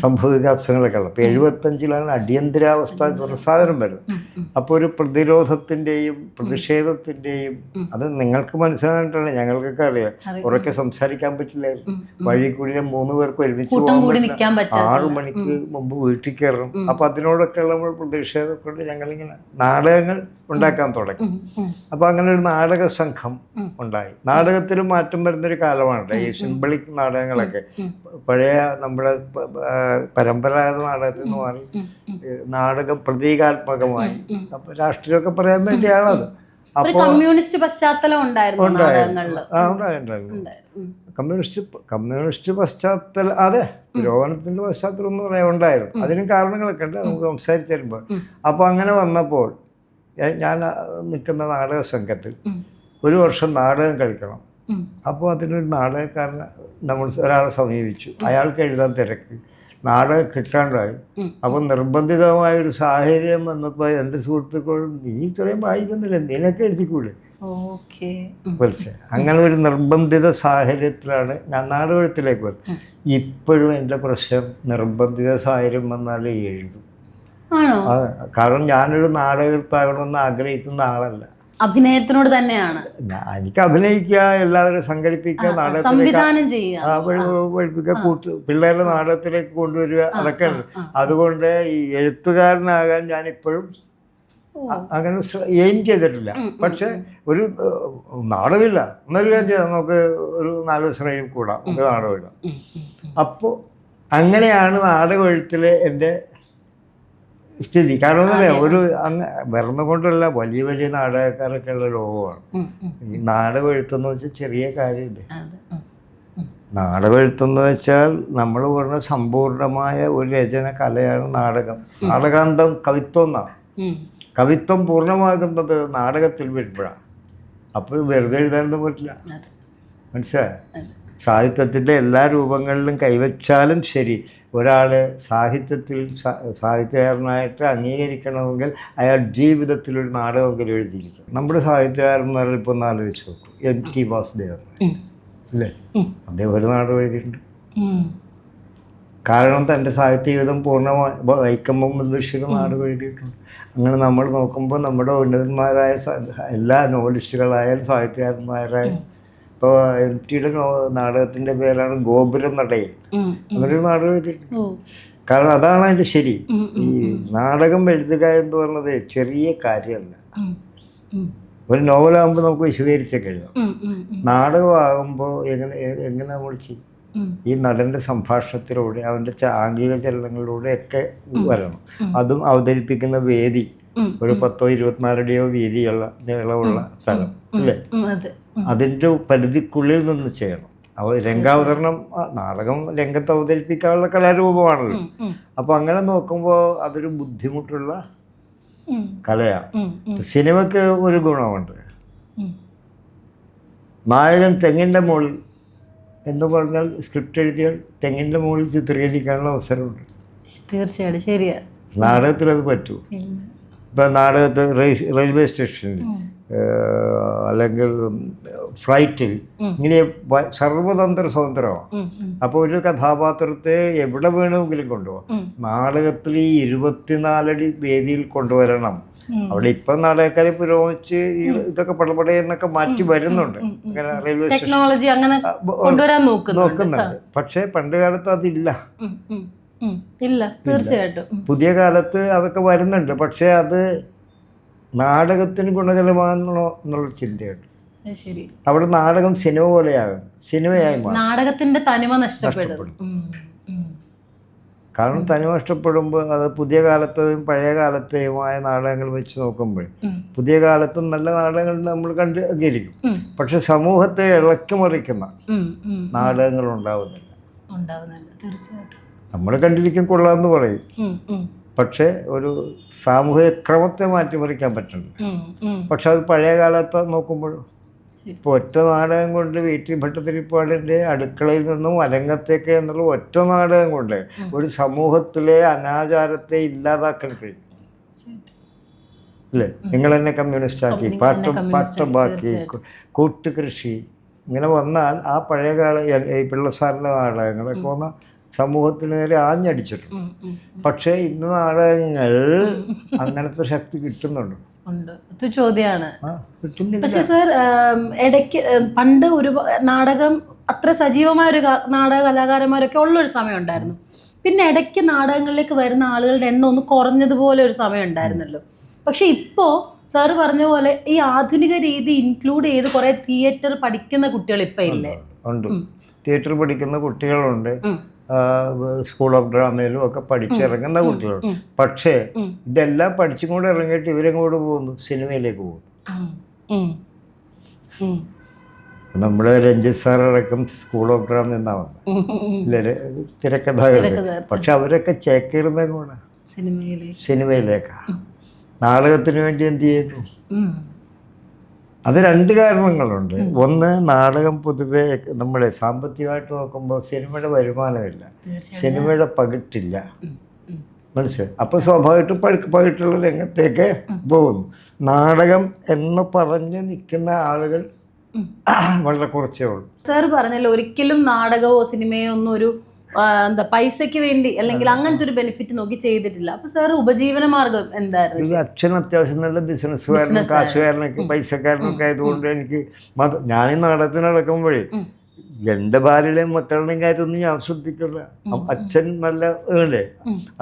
സംഭവവികാസങ്ങളൊക്കെ ഉള്ളത്. അപ്പോൾ 75-ലാണ് അടിയന്തരാവസ്ഥ സാധനം വരുന്നത്. അപ്പോൾ ഒരു പ്രതിരോധത്തിൻ്റെയും പ്രതിഷേധത്തിൻ്റെയും അത് നിങ്ങൾക്ക് മനസ്സിലായിട്ടാണ്, ഞങ്ങൾക്കൊക്കെ അറിയാം. ഉറക്കെ സംസാരിക്കാൻ പറ്റില്ലായിരുന്നു. വഴി കൂടി 3 പേർക്ക് ഒരുമിച്ച് പോകാൻ പറ്റില്ല. 6 മണിക്ക് മുമ്പ് വീട്ടിൽ കയറണം. അപ്പോൾ അതിനോടൊക്കെ ഉള്ള പ്രതിഷേധം കൊണ്ട് ഞങ്ങളിങ്ങനെ നാടകങ്ങൾ ഉണ്ടാക്കാൻ തുടങ്ങി. അപ്പോൾ അങ്ങനെ ഒരു നാടക സംഘം ഉണ്ടായി. നാടകത്തിലും മാറ്റം വരുന്നൊരു കാലമാണ് ഈ സിംബളിക് നാടകങ്ങളൊക്കെ. പഴയ നമ്മുടെ പരമ്പരാഗത നാടകത്തിൽ നിന്ന് മാറി നാടകം പ്രതീകാത്മകമായി. അപ്പോൾ രാഷ്ട്രീയമൊക്കെ പറയാൻ വേണ്ടിയാണത്. അപ്പോൾ കമ്മ്യൂണിസ്റ്റ് പശ്ചാത്തലം ഉണ്ടായിരുന്നു. കമ്മ്യൂണിസ്റ്റ് പശ്ചാത്തലം, അതെ, പുരോഗമനത്തിൻ്റെ പശ്ചാത്തലം എന്ന് പറയാൻ ഉണ്ടായിരുന്നു. അതിനും കാരണങ്ങളൊക്കെ ഉണ്ട്, നമുക്ക് സംസാരിച്ച് തരുമ്പോൾ. അപ്പോൾ അങ്ങനെ വന്നപ്പോൾ ഞാൻ നിൽക്കുന്ന നാടക സംഘത്തിൽ ഒരു വർഷം നാടകം കളിക്കണം. അപ്പോൾ അതിനൊരു നാടകക്കാരനെ നമ്മൾ ഒരാളെ സമീപിച്ചു. അയാൾക്ക് എഴുതാൻ തിരക്ക്, നാടകം കിട്ടാണ്ടായി. അപ്പം നിർബന്ധിതമായൊരു സാഹചര്യം വന്നപ്പോൾ എൻ്റെ സുഹൃത്തുക്കളും നീ ഇത്രയും വായിക്കുന്നില്ല, നിനക്ക് എഴുതിക്കൂടെ? മനസ്സിലായി. അങ്ങനെ ഒരു നിർബന്ധിത സാഹചര്യത്തിലാണ് ഞാൻ നാടകത്തിലേക്ക് വരുന്നത്. ഇപ്പോഴും എൻ്റെ പ്രശ്നം നിർബന്ധിത സാഹചര്യം വന്നാലേ എഴുതും. കാരണം ഞാനൊരു നാടകത്താകണമെന്ന് ആഗ്രഹിക്കുന്ന ആളല്ല. അഭിനയത്തിനോട് തന്നെയാണ്. എനിക്ക് അഭിനയിക്കുക, എല്ലാവരും സംഘടിപ്പിക്കുക, പഠിപ്പിക്കുക, പിള്ളേരുടെ നാടകത്തിലേക്ക് കൊണ്ടുവരിക, അതൊക്കെ ഉണ്ട്. അതുകൊണ്ട് ഈ എഴുത്തുകാരനാകാൻ ഞാൻ ഇപ്പോഴും അങ്ങനെ എയിം ചെയ്തിട്ടില്ല. പക്ഷെ ഒരു നാടകമില്ല എന്നൊരു കാര്യം ചെയ്യാം, നമുക്ക് ഒരു 4 ദിവസം കഴിയും കൂടാം, നമുക്ക് നാടകമില്ല. അപ്പോൾ അങ്ങനെയാണ് നാടകം എഴുത്തിലെ എൻ്റെ സ്ഥിതി. കാരണം എന്താ പറയുക, ഒരു അങ്ങ് വെറുതെ കൊണ്ടല്ല, വലിയ വലിയ നാടകക്കാരൊക്കെ ഉള്ള ലോകമാണ്. ഈ നാടകം എഴുത്തെന്ന് വെച്ചാൽ ചെറിയ കാര്യമില്ല. നാടകം എഴുത്തെന്ന് വെച്ചാൽ നമ്മൾ പറഞ്ഞ സമ്പൂർണമായ ഒരു രചന കലയാണ് നാടകം. നാടകാന്തം കവിത്വം എന്നാണ്. കവിത്വം പൂർണ്ണമാകുന്നത് നാടകത്തിൽ വരുമ്പോഴാണ്. അപ്പോൾ വെറുതെ എഴുതാനൊന്നും പറ്റില്ല. മനസ്സിലായോ? സാഹിത്യത്തിൻ്റെ എല്ലാ രൂപങ്ങളിലും കൈവച്ചാലും ശരി, ഒരാൾ സാഹിത്യത്തിൽ സാഹിത്യകാരനായിട്ട് അംഗീകരിക്കണമെങ്കിൽ അയാൾ ജീവിതത്തിലൊരു നാടകമെങ്കിലും എഴുതിയിരിക്കും. നമ്മുടെ സാഹിത്യകാരന്മാരിൽ ഇപ്പോൾ ഒന്ന് ആലോചിച്ച് നോക്കും. M.T. വാസുദേവൻ അല്ലേ? അദ്ദേഹം ഒരു നാടകം എഴുതിയിട്ടുണ്ട്. കാരണം തൻ്റെ സാഹിത്യ ജീവിതം പൂർണ്ണമായി വൈക്കം മുഹമ്മദ് ബഷീർ നാടകം എഴുതിയിട്ടുണ്ട്. അങ്ങനെ നമ്മൾ നോക്കുമ്പോൾ നമ്മുടെ ഉന്നതന്മാരായ എല്ലാ നോവലിസ്റ്റുകളായാലും സാഹിത്യകാരന്മാരായാലും, ഇപ്പോൾ M.T. നാടകത്തിൻ്റെ പേരാണ് ഗോപുരം നടയിൽ. അങ്ങനൊരു നാടകം എഴുതിയിട്ടുണ്ട്. കാരണം അതാണ് അതിൻ്റെ ശരി. ഈ നാടകം എഴുതുക എന്ന് പറഞ്ഞത് ചെറിയ കാര്യമല്ല. ഒരു നോവലാകുമ്പോൾ നമുക്ക് വിശദീകരിച്ചൊക്കെ എഴുതാം. നാടകമാകുമ്പോൾ എങ്ങനെ നമ്മൾ ചെയ്യും? ഈ നടൻ്റെ സംഭാഷണത്തിലൂടെ, അവൻ്റെ ആംഗിക ചലനങ്ങളിലൂടെ ഒക്കെ വരണം. അതും അവതരിപ്പിക്കുന്ന വേദി ഒരു 10-24 അടിയോ വീതിയുള്ള നീളമുള്ള സ്ഥലം അല്ലേ? അതിൻ്റെ പരിധിക്കുള്ളിൽ നിന്ന് ചെയ്യണം. രംഗാവതരണം, നാടകം രംഗത്ത് അവതരിപ്പിക്കാനുള്ള കലാരൂപമാണല്ലോ. അപ്പോൾ അങ്ങനെ നോക്കുമ്പോൾ അതൊരു ബുദ്ധിമുട്ടുള്ള കലയാണ്. സിനിമയ്ക്ക് ഒരു ഗുണമുണ്ട്. നായകൻ തെങ്ങിൻ്റെ മുകളിൽ എന്ന് പറഞ്ഞാൽ സ്ക്രിപ്റ്റ് എഴുതിയാൽ തെങ്ങിൻ്റെ മുകളിൽ ചിത്രീകരിക്കാനുള്ള അവസരമുണ്ട്. തീർച്ചയായിട്ടും ശരിയാണ്. നാടകത്തിലത് പറ്റൂ. ഇപ്പം നാടകത്തിൽ റെയിൽവേ സ്റ്റേഷനിൽ അല്ലെങ്കിൽ ഫ്ലൈറ്റിൽ ഇങ്ങനെ സർവതന്ത്ര സ്വതന്ത്രമാണ്. അപ്പോൾ ഒരു കഥാപാത്രത്തെ എവിടെ വേണമെങ്കിലും കൊണ്ടുപോകാം. നാടകത്തിൽ ഈ 24 അടി വേദിയിൽ കൊണ്ടുവരണം. അവിടെ ഇപ്പം നാടകക്കാരെ പുരോഗമിച്ച് ഇതൊക്കെ പടപട എന്നൊക്കെ മാറ്റി വരുന്നുണ്ട്. അങ്ങനെ റെയിൽവേ ടെക്നോളജി അങ്ങനെ കൊണ്ടുവരാൻ നോക്കുന്നുണ്ട്. പക്ഷേ പണ്ട് കാലത്ത് അതില്ല. ഇല്ല, തീർച്ചയായിട്ടും. പുതിയ കാലത്ത് അതൊക്കെ വരുന്നുണ്ട്. പക്ഷേ അത് നാടകത്തിന് ഗുണകരമാണോ എന്നുള്ള ചിന്തയുണ്ട്. ശരി. അവിടെ നാടകം സിനിമ പോലെയാകും, സിനിമയായി മാറും. നാടകത്തിന്റെ തനിമ നഷ്ടപ്പെടും. കാരണം തനിമ നഷ്ടപ്പെടുമ്പോൾ അത് പുതിയ കാലത്തെയും പഴയ കാലത്തെയുമായ നാടകങ്ങൾ വെച്ച് നോക്കുമ്പോൾ പുതിയ കാലത്തും നല്ല നാടകങ്ങൾ നമ്മൾ കണ്ട് അംഗീകരിക്കും. പക്ഷെ സമൂഹത്തെ ഇളക്കി മറിക്കുന്ന നാടകങ്ങൾ ഉണ്ടാവുന്നില്ല. തീർച്ചയായിട്ടും നമ്മൾ കണ്ടിരിക്കും, കൊള്ളാമെന്ന് പറയും. പക്ഷേ ഒരു സാമൂഹിക ക്രമത്തെ മാറ്റിമറിക്കാൻ പറ്റുന്നുണ്ട്. പക്ഷെ അത് പഴയ കാലത്ത് നോക്കുമ്പോഴും ഇപ്പോൾ ഒറ്റ നാടകം കൊണ്ട് വീട്ടിൽ ഭട്ടതിരിപ്പാടിൻ്റെ അടുക്കളയിൽ നിന്നും അരങ്ങത്തേക്ക് എന്നുള്ള ഒറ്റ നാടകം കൊണ്ട് ഒരു സമൂഹത്തിലെ അനാചാരത്തെ ഇല്ലാതാക്കാൻ കഴിയും. അല്ലേ? നിങ്ങൾ തന്നെ കമ്മ്യൂണിസ്റ്റ് ആക്കി, പാട്ടമാക്കി, കൂട്ടുകൃഷി ഇങ്ങനെ വന്നാൽ ആ പഴയകാല ഈ പിള്ളസാറിൻ്റെ നാടകങ്ങളൊക്കെ ഒന്ന് സമൂഹത്തിന് നേരെ ആഞ്ഞടിച്ചിട്ടുണ്ട്. പക്ഷേ ഇന്ന് നാടകങ്ങൾ അങ്ങനത്തെ ശക്തി കിട്ടുന്നുണ്ട്. ഇത് ചോദ്യമാണ്. കിട്ടുന്നില്ല. പക്ഷെ സർ, ഇടയ്ക്ക് പണ്ട് ഒരു നാടകം അത്ര സജീവമായ ഒരു നാടക കലാകാരന്മാരൊക്കെ ഉള്ളൊരു സമയം ഉണ്ടായിരുന്നു. പിന്നെ ഇടയ്ക്ക് നാടകങ്ങളിലേക്ക് വരുന്ന ആളുകളുടെ എണ്ണം ഒന്ന് കുറഞ്ഞതുപോലെ ഒരു സമയം ഉണ്ടായിരുന്നല്ലോ. പക്ഷെ ഇപ്പോൾ സാറ് പറഞ്ഞ പോലെ ഈ ആധുനിക രീതി ഇൻക്ലൂഡ് ചെയ്ത് കുറെ തിയേറ്റർ പഠിക്കുന്ന കുട്ടികൾ ഇപ്പം ഇല്ലേ? ഉണ്ട്. തിയേറ്റർ പഠിക്കുന്ന കുട്ടികളുണ്ട്, സ്കൂൾ ഓഫ് ഡ്രാമയിലും ഒക്കെ പഠിച്ചിറങ്ങുന്ന കുട്ടികളുണ്ട്. പക്ഷേ ഇതെല്ലാം പഠിച്ചും കൂടെ ഇറങ്ങിയിട്ട് ഇവരെങ്ങോട്ട് പോകുന്നു? സിനിമയിലേക്ക് പോകുന്നു. നമ്മുടെ രഞ്ജിത്ത് സാറടക്കം സ്കൂൾ ഓഫ് ഡ്രാമ എന്നാണ് തിരക്കഥാകൃത്ത്. പക്ഷെ അവരൊക്കെ ചേക്കേറുന്നത് കൂടെ സിനിമയിലേക്കാണ്. നാടകത്തിന് വേണ്ടി എന്ത് ചെയ്യുന്നു? അത് രണ്ട് കാരണങ്ങളുണ്ട്. ഒന്ന്, നാടകം പൊതുവെ നമ്മുടെ സാമ്പത്തികമായിട്ട് നോക്കുമ്പോൾ സിനിമയുടെ വരുമാനമില്ല, സിനിമയുടെ പകിട്ടില്ല, മനസ്സിലായി. അപ്പോൾ സ്വാഭാവികമായിട്ട് പകിട്ടുള്ള രംഗത്തേക്ക് പോകുന്നു. നാടകം എന്ന് പറഞ്ഞ് നിൽക്കുന്ന ആളുകൾ വളരെ കുറച്ചേ ഉള്ളൂ. സാർ പറഞ്ഞല്ലോ, ഒരിക്കലും നാടകമോ സിനിമയോ ഒന്നും ഒരു എന്താ പൈസക്ക് വേണ്ടി അല്ലെങ്കിൽ അങ്ങനത്തെ ഒരു ബെനിഫിറ്റ് നോക്കി ചെയ്തിട്ടില്ല. അപ്പൊ സാർ ഉപജീവന മാർഗം എന്തായിരുന്നു? ഇത് അച്ഛൻ അത്യാവശ്യം നല്ല ബിസിനസ്സുകാരനും കാശുകാരനൊക്കെ പൈസക്കാരനൊക്കെ ആയതുകൊണ്ട് എനിക്ക് ഞാൻ നാടകത്തിന് നടക്കുമ്പോഴേ എൻ്റെ ഭാര്യയുടെയും മക്കളുടെയും കാര്യമൊന്നും ഞാൻ ശ്രദ്ധിക്കില്ല. അച്ഛൻ നല്ല അല്ലേ,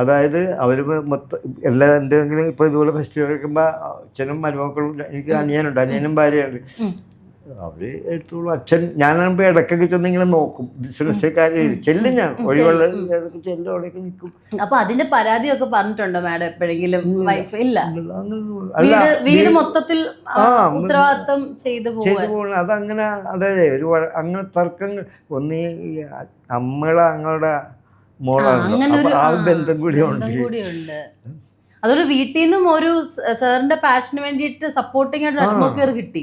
അതായത് അവർ മൊത്തം എല്ലാ എന്തെങ്കിലും ഇപ്പോൾ ഇതുപോലെ ഫെസ്റ്റിവൽ വയ്ക്കുമ്പോൾ അച്ഛനും മരുമക്കളും, എനിക്ക് അനിയനുണ്ട്, അനിയനും ഭാര്യയുണ്ട്, അവർ എടുത്തോളൂ. അച്ഛൻ ഞാനാകുമ്പോൾ ഇടയ്ക്കൊക്കെ ചെന്നിങ്ങനെ നോക്കും, ബിസിനസ് കാര്യം ചെല്ലും, ഞാൻ ഒഴിവുള്ള ഇടയ്ക്ക് ചെല്ലും, അവിടേക്ക് നിൽക്കും. അപ്പൊ അതിന്റെ പരാതിയൊക്കെ പറഞ്ഞിട്ടുണ്ടോ മാഡം എപ്പോഴെങ്കിലും? വൈഫ് ഇല്ല, വീട് മൊത്തത്തിൽ ഉത്തരവാദിത്തം ചെയ്തു പോകും. അതങ്ങനെ, അതായത് ഒരു അങ്ങനെ തർക്കങ്ങൾ ഒന്നീ അമ്മയുടെ മോളാണ്, ആ ബന്ധം കൂടി ഉണ്ട്. അതൊരു വീട്ടിൽ നിന്നും ഒരു സാറിന്റെ പാഷന് വേണ്ടിയിട്ട് സപ്പോർട്ടിങ് ആയിട്ട് അറ്റ്മോസ്ഫിയർ കിട്ടി.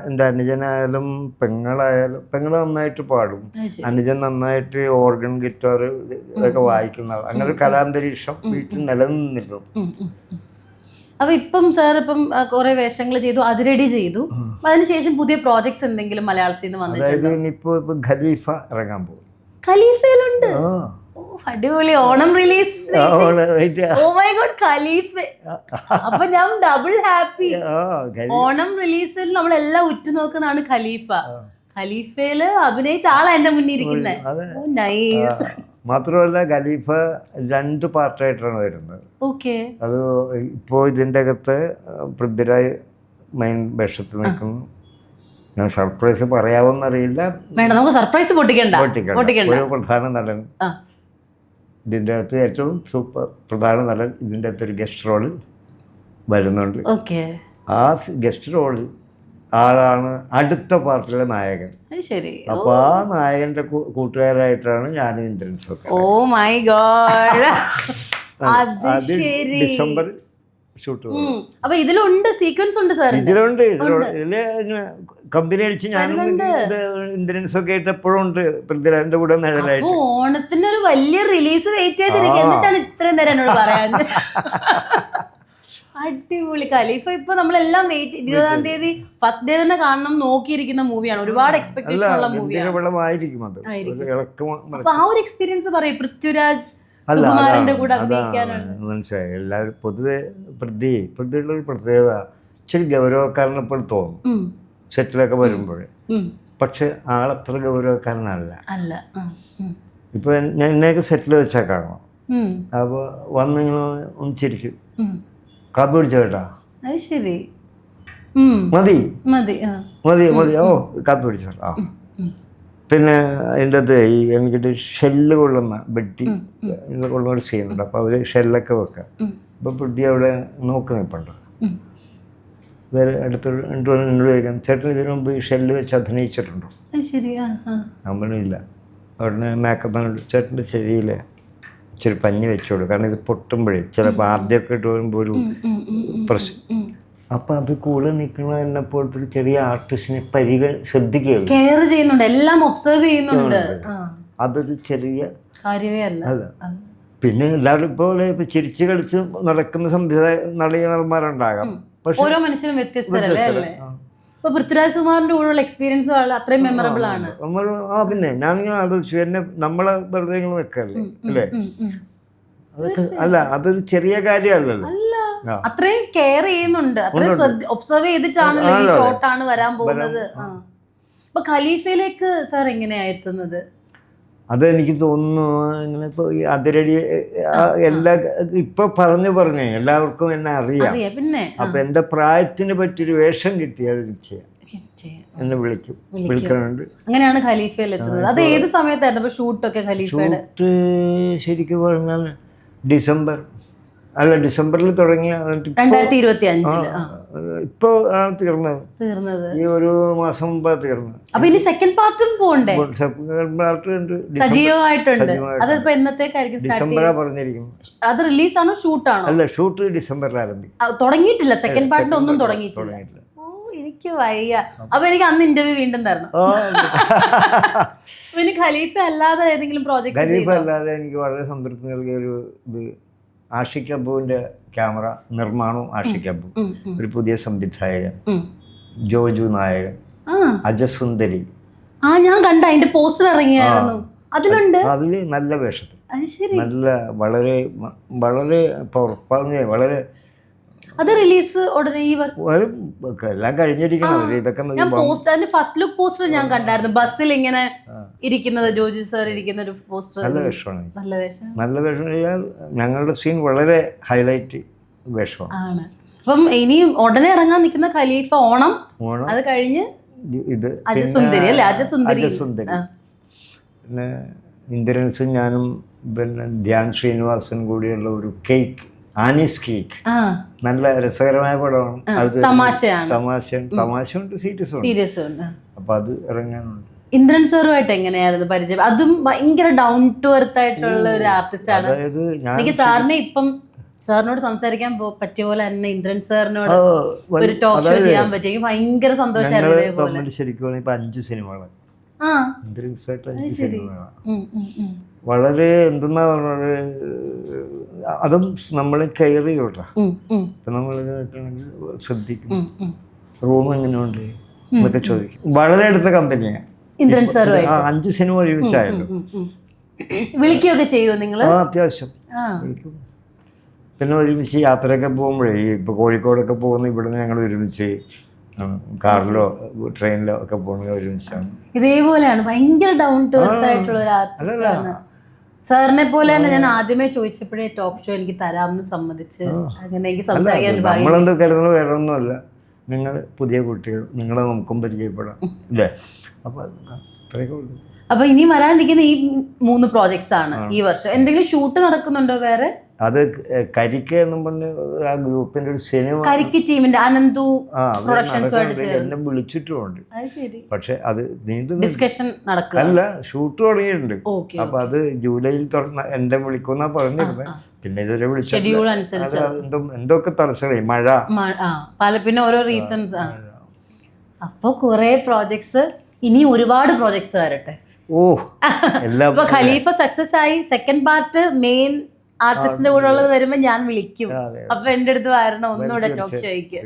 എൻ്റെ അനുജനായാലും പെങ്ങളായാലും, പെങ്ങൾ നന്നായിട്ട് പാടും, അനുജൻ നന്നായിട്ട് ഓർഗൻ ഗിറ്റാർ ഇതൊക്കെ വായിക്കുന്ന, അങ്ങനെ ഒരു കലാന്തരീക്ഷം വീട്ടിൽ നിലനിന്നിരുന്നു. അപ്പൊ ഇപ്പം സാർ ഇപ്പം കുറെ വേഷങ്ങൾ ചെയ്തു, അതിരടി ചെയ്തു, അതിനുശേഷം പുതിയ പ്രോജക്ട്സ് എന്തെങ്കിലും മലയാളത്തിൽ നിന്ന് വന്നിട്ടുണ്ടോ? ഇപ്പൊ ഖലീഫ ഇറങ്ങാൻ പോകും. ഖലീഫയിലുണ്ട്. അടിപൊളി. Onam release. Oh my god, Khalifa. അപ്പൊ ഞാൻ ഡബിൾ ഹാപ്പി. ഓണം റിലീസിൽ നമ്മളെല്ലാം ഉറ്റുനോക്കുന്നതാണ് ഖലീഫ. ഖലീഫയില് അഭിനയിച്ച ആളാ എന്റെ മുന്നിൽ ഇരിക്കുന്നത്. മാത്രമല്ല ഖലീഫ 2 പാർട്ടായിട്ടാണ് വരുന്നത്. ഓക്കെ. അത് ഇപ്പോൾ ഇതിൻ്റെ അകത്ത് പൃഥ്വിരാജ് മെയിൻ വേഷത്തിൽ നിൽക്കുന്നു. ഞാൻ സർപ്രൈസ് പറയാവോന്നറിയില്ല. വേണ്ട, നമുക്ക് സർപ്രൈസ് പൊട്ടിക്കണ്ട. ഒരു പ്രധാന നടൻ ഇതിൻ്റെ അകത്ത്, ഏറ്റവും സൂപ്പർ പ്രധാന നടൻ ഇതിൻ്റെ അകത്ത് ഒരു ഗസ്റ്റ് റോളിൽ വരുന്നുണ്ട്. ആ ഗസ്റ്റ് റോളിൽ ആളാണ് അടുത്ത പാർട്ടിലെ നായകൻ. അപ്പൊ ആ നായകന്റെ കൂട്ടുകാരായിട്ടാണ് ഞാനും ഇന്ദ്രൻസും ഒക്കെ. Oh my god. December shoot. അപ്പൊ ഇതിലുണ്ട് സീക്വൻസ് ഉണ്ട് സാർ? ഇതിലുണ്ട്. കമ്പനി അടിച്ച് ഞാനും ഇന്ദ്രൻസും ഒക്കെ ആയിട്ട് എപ്പോഴും ഉണ്ട് പൃഥ്വിരാജിന്റെ കൂടെ നിഴലായിട്ട്. ഓണത്തിന് ഒരു വലിയ റിലീസ് വെയിറ്റ് ചെയ്തിരിക്കും, എന്നിട്ടാണ് ഇത്രയും നേരം എന്നോട് പറയാൻ. അടിപൊളി. ഖലീഫ ഇപ്പൊ നമ്മളെല്ലാം 20-ാം തീയതി ഫസ്റ്റ് ഡേ തന്നെ കാണണം നോക്കിയിരിക്കുന്ന മൂവിയാണ്. ഒരുപാട് എക്സ്പെക്ടേഷൻ ഉള്ള മൂവിയാണ്. അപ്പൊ ആ ഒരു എക്സ്പീരിയൻസ് പറയും പൃഥ്വിരാജ് സുകുമാരന്റെ കൂടെ അഭിനയിക്കാനാണ്. മനസ്സിലായി. എല്ലാവരും പൊതുവെ പൃഥ്വിയുള്ള ഒരു പ്രത്യേകത, ഇച്ചിരി ഗൗരവക്കാരനെപ്പോൾ തോന്നും സെറ്റിലൊക്കെ വരുമ്പോൾ. പക്ഷെ ആളത്ര ഗൗരവക്കാരനല്ല. ഇപ്പൊ ഞാൻ എന്നെയൊക്കെ സെറ്റിൽ വെച്ചാൽ കാണണം. അപ്പോൾ വന്നിങ്ങനെ ഒന്ന് ചിരിച്ചു, കാപ്പി പിടിച്ചോ കേട്ടാ, ശരി മതി മതി മതി മതി, ഓ കാപ്പി പിടിച്ചോ. ആ പിന്നെ അതിൻ്റെ അത് ഈ എനിക്കിട്ട് ഷെല്ല് കൊള്ളുന്ന ബെഡ്ഡി കൊള്ളുന്ന ഒരു സീനുണ്ട്. അപ്പോൾ അവർ ഷെല്ലൊക്കെ വെക്കാം. അപ്പോൾ ബുദ്ധി അവിടെ നോക്കി നിൽപ്പുണ്ട്. വേറെ അടുത്തൊരു എന്നോട് ചോദിക്കാം, ചേട്ടൻ ഇതിനു മുമ്പ് ഈ ഷെല്ല് വെച്ച് അഭിനയിച്ചിട്ടുണ്ടോ? നമ്മളില്ല. ഉടനെ മേക്കപ്പ് ചേട്ടൻ്റെ ശരിയില്ല, ഇച്ചിരി പഞ്ഞി വെച്ചോളൂ, കാരണം ഇത് പൊട്ടുമ്പോഴേ ചിലപ്പോൾ ആദ്യമൊക്കെ ഇട്ട് വരുമ്പോൾ ഒരു പ്രശ്നം. അപ്പം അത് കൂടെ നിൽക്കുന്ന എന്നെ പോലത്തെ ഒരു ചെറിയ ആർട്ടിസ്റ്റിനെ ശ്രദ്ധിക്കുകയുള്ളൂ, കെയർ ചെയ്യുന്നുണ്ട്, എല്ലാം ഒബ്സർവ് ചെയ്യുന്നുണ്ട്. അതൊരു ചെറിയ കാര്യമേ അല്ല. പിന്നെ എല്ലാവരും പോലെ ഇപ്പം ചിരിച്ച് കളിച്ച് നടക്കുന്ന നടന്മാരുണ്ടാകാം, പക്ഷെ ഓരോ മനുഷ്യരും വ്യത്യസ്തരല്ലേ. ഇപ്പൊ പൃഥ്വിരാജ് കുമാറിന്റെ കൂടെയുള്ള എക്സ്പീരിയൻസ് അത്രയും മെമ്മറബിൾ ആണ്. നമ്മൾ പിന്നെ ഞാനിങ്ങനെ ആലോചിച്ചു, എന്നെ നമ്മളെ വെറുതെ ഇങ്ങനെ വെക്കല്ലേ അല്ലേ? അതൊക്കെ അല്ല, അതൊരു ചെറിയ കാര്യമല്ലല്ലോ. അത്രയും കെയർ ചെയ്യുന്നുണ്ട്, അത്രയും ഒബ്സർവ് ചെയ്തിട്ടാണല്ലോ ഈ ഷോട്ടാണ് വരാൻ പോകുന്നത്. അപ്പൊ ഖലീഫയിലേക്ക് സാർ എങ്ങനെയാ എത്തുന്നത്? അതെനിക്ക് തോന്നുന്നു ഇങ്ങനെ ഇപ്പോൾ ഈ അതിരടി എല്ലാ ഇപ്പൊ പറഞ്ഞേ എല്ലാവർക്കും എന്നെ അറിയാം. പിന്നെ അപ്പൊ എന്റെ പ്രായത്തിന് പറ്റിയൊരു വേഷം കിട്ടിയാൽ എന്നെ വിളിക്കുന്നുണ്ട്. അങ്ങനെയാണ് ഖലീഫയിൽ എത്തുന്നത്. അത് ഏത് സമയത്തായിരുന്നു അപ്പൊ ഷൂട്ടൊക്കെ? ഖലീഫയുടെ ഷൂട്ട് ശരിക്കും പറഞ്ഞാൽ ഡിസംബറിൽ തുടങ്ങിയ 2025 ഇപ്പൊ ആണ് തീർന്നത്. ഈ ഒരു മാസം മുമ്പാ തീർന്നത്. അപ്പൊ ഇനി സെക്കൻഡ് പാർട്ടും പോകണ്ടേ? സജീവമായിട്ടുണ്ട്. അതിപ്പോ എന്നത്തേക്കായിരിക്കും? ഡിസംബറാ പറഞ്ഞിരിക്കുന്നു. അത് റിലീസാണോ ഷൂട്ടാണോ? അല്ല, ഷൂട്ട് ഡിസംബറിൽ ആരംഭിക്കും. തുടങ്ങിയിട്ടില്ല, സെക്കൻഡ് പാർട്ടിന്റെ ഒന്നും തുടങ്ങിയിട്ടില്ല. എനിക്ക് വയ്യ. അപ്പൊ എനിക്ക് അന്ന് ഇന്റർവ്യൂ വീണ്ടും തരണം. പിന്നെ ഖലീഫ അല്ലാതെ ഏതെങ്കിലും പ്രോജക്ട്? ഖലീഫ അല്ലാതെ എനിക്ക് വളരെ സംതൃപ്തി നൽകിയ ഒരു ഇത് ആഷിഖ് അബുവിന്റെ ക്യാമറ നിർമ്മാണവും. ആഷിഖ് അബു ഒരു പുതിയ സംവിധായകൻ, ജോജു നായകൻ, അജസുന്ദരി. ഞാൻ കണ്ട അതിന്റെ പോസ്റ്റർ ഇറങ്ങിയായിരുന്നു. അതിലുണ്ട്. അതില് നല്ല വേഷത്തിൽ, നല്ല വളരെ വളരെ വളരെ. അത് റിലീസ് ഉടനെ എല്ലാം കഴിഞ്ഞിരിക്കണം. ഇതൊക്കെ ഫസ്റ്റ് ലുക്ക് പോസ്റ്റർ ഞാൻ കണ്ടായിരുന്നു. ബസ്സിൽ ഇങ്ങനെ ഇരിക്കുന്നത്, ജോജു സാർ ഇരിക്കുന്ന ഒരു പോസ്റ്റർ. നല്ല വേഷമാണ്. നല്ല വേഷം. ഞങ്ങളുടെ സീൻ വളരെ ഹൈലൈറ്റ് വേഷമാണ്. അപ്പം ഇനിയും ഉടനെ ഇറങ്ങാൻ നിൽക്കുന്ന ഖലീഫ ഓണം, അത് കഴിഞ്ഞ് ഇത് അജസുന്ദരി അല്ലേ? അജസുന്ദരി. പിന്നെ ഇന്ദ്രൻസും ഞാനും പിന്നെ ധ്യാൻ ശ്രീനിവാസൻ കൂടിയുള്ള ഒരു കേക്ക്, ആനീസ് കേക്ക്, നല്ല രസകരമായ പടമാണ്. അത് തമാശയുണ്ട്, സീരിയസ് ഉണ്ട്. അപ്പൊ അത് ഇറങ്ങാനുണ്ട്. ഇന്ദ്രൻ സാറുമായിട്ട് എങ്ങനെയായിരുന്നു പരിചയം? അതും ഭയങ്കര ഡൗൺ ടു എർത്ത് ആയിട്ടുള്ള ഒരു ആർട്ടിസ്റ്റ് ആണ്. എനിക്ക് സാറിനെ ഇപ്പം സാറിനോട് സംസാരിക്കാൻ പറ്റിയ പോലെ തന്നെ ഇന്ദ്രൻ സാറിനോട് ഒരു ടോക്ക് ഷോ ചെയ്യാൻ പറ്റി. എനിക്ക് ഭയങ്കര സന്തോഷമായിരുന്നു. ശരിക്കും 5 സിനിമകളാണ് വളരെ എന്തെന്നാ പറഞ്ഞത്, അതും നമ്മൾ കെയർ ചെയ്യൂട്ടാ. ഇപ്പൊ നമ്മൾ ശ്രദ്ധിക്കും, റൂം എങ്ങനെയുണ്ട് എന്നൊക്കെ ചോദിക്കും. വളരെ അടുത്ത കമ്പനിയാണ് ഇന്ദ്രൻ സാർ. 5 സിനിമ ഒരുമിച്ചായല്ലോ. വിളിക്കുകയൊക്കെ ചെയ്യുമോ നിങ്ങൾ? അത്യാവശ്യം വിളിക്കും. പിന്നെ ഒരുമിച്ച് യാത്രയൊക്കെ പോകുമ്പോഴേ, ഇപ്പൊ കോഴിക്കോടൊക്കെ പോകുന്ന ഇവിടുന്ന് ഞങ്ങൾ ഒരുമിച്ച് കാറിലോ ട്രെയിനിലോ ഒക്കെ പോകുന്നത് ഒരുമിച്ചാണ്. ഇതേപോലെയാണ്, ഭയങ്കര ഡൗൺ ടു എർത്ത് ആയിട്ടുള്ള ഒരു ആർട്ടിസ്റ്റാണ്. സാറിനെ പോലെ തന്നെ ഞാൻ ആദ്യമേ ചോദിച്ചപ്പോഴേ ടോക്ക് ഷോ എനിക്ക് തരാമെന്ന് സമ്മതിച്ച് അങ്ങനെ എനിക്ക് സംസാരിക്കാൻ. നമ്മളെന്ത് കരുതുന്നത് വേറെ ഒന്നുമല്ല, നിങ്ങൾ പുതിയ കുട്ടികൾ, നിങ്ങളെ നമുക്കും പരിചയപ്പെടാം അല്ലേ? അപ്പൊ അത്രയൊക്കെ ഉള്ളൂ. അപ്പൊ ഇനി വരാനിരിക്കുന്ന ഈ 3 പ്രോജക്ട്സ് ആണ് ഈ വർഷം. എന്തെങ്കിലും ഷൂട്ട് നടക്കുന്നുണ്ടോ വേറെ? അത് കരിക്ക എന്നും പറഞ്ഞ ആ ഗ്രൂപ്പിന്റെ ഒരു സിനിമ, കരിക്ക് ടീമിന്റെ അനന്തു പ്രൊഡക്ഷൻസുമായിട്ട് എന്നെ വിളിച്ചിട്ടുമുണ്ട്. പക്ഷെ അത് ഡിസ്കഷൻ നടക്കുക അല്ല, ഷൂട്ട് തുടങ്ങിയിട്ടുണ്ട്. അപ്പൊ അത് ജൂലൈയിൽ എന്നെ വിളിക്കുന്ന പറഞ്ഞിരുന്നത്. പിന്നെ ഇതുവരെ വിളിച്ചത് എന്തൊക്കെ തടസ്സങ്ങളെ, മഴ, പിന്നെ ഓരോ റീസൺസ്. അപ്പൊ കുറെ പ്രോജക്ട്സ്, ഇനി ഒരുപാട് പ്രോജക്ട്സ് വരട്ടെ. എല്ലാം ഖലീഫ സക്സസ് ആയി, സെക്കൻഡ് പാർട്ട് മെയിൻ ആർട്ടിസ്റ്റിന്റെ കൂടെ ഉള്ളത് വരുമ്പോ ഞാൻ വിളിക്കും. അപ്പൊ എന്റെ അടുത്ത് വരണം, ഒന്നുകൂടെ ടോക്ക് ഷോയ്ക്ക്.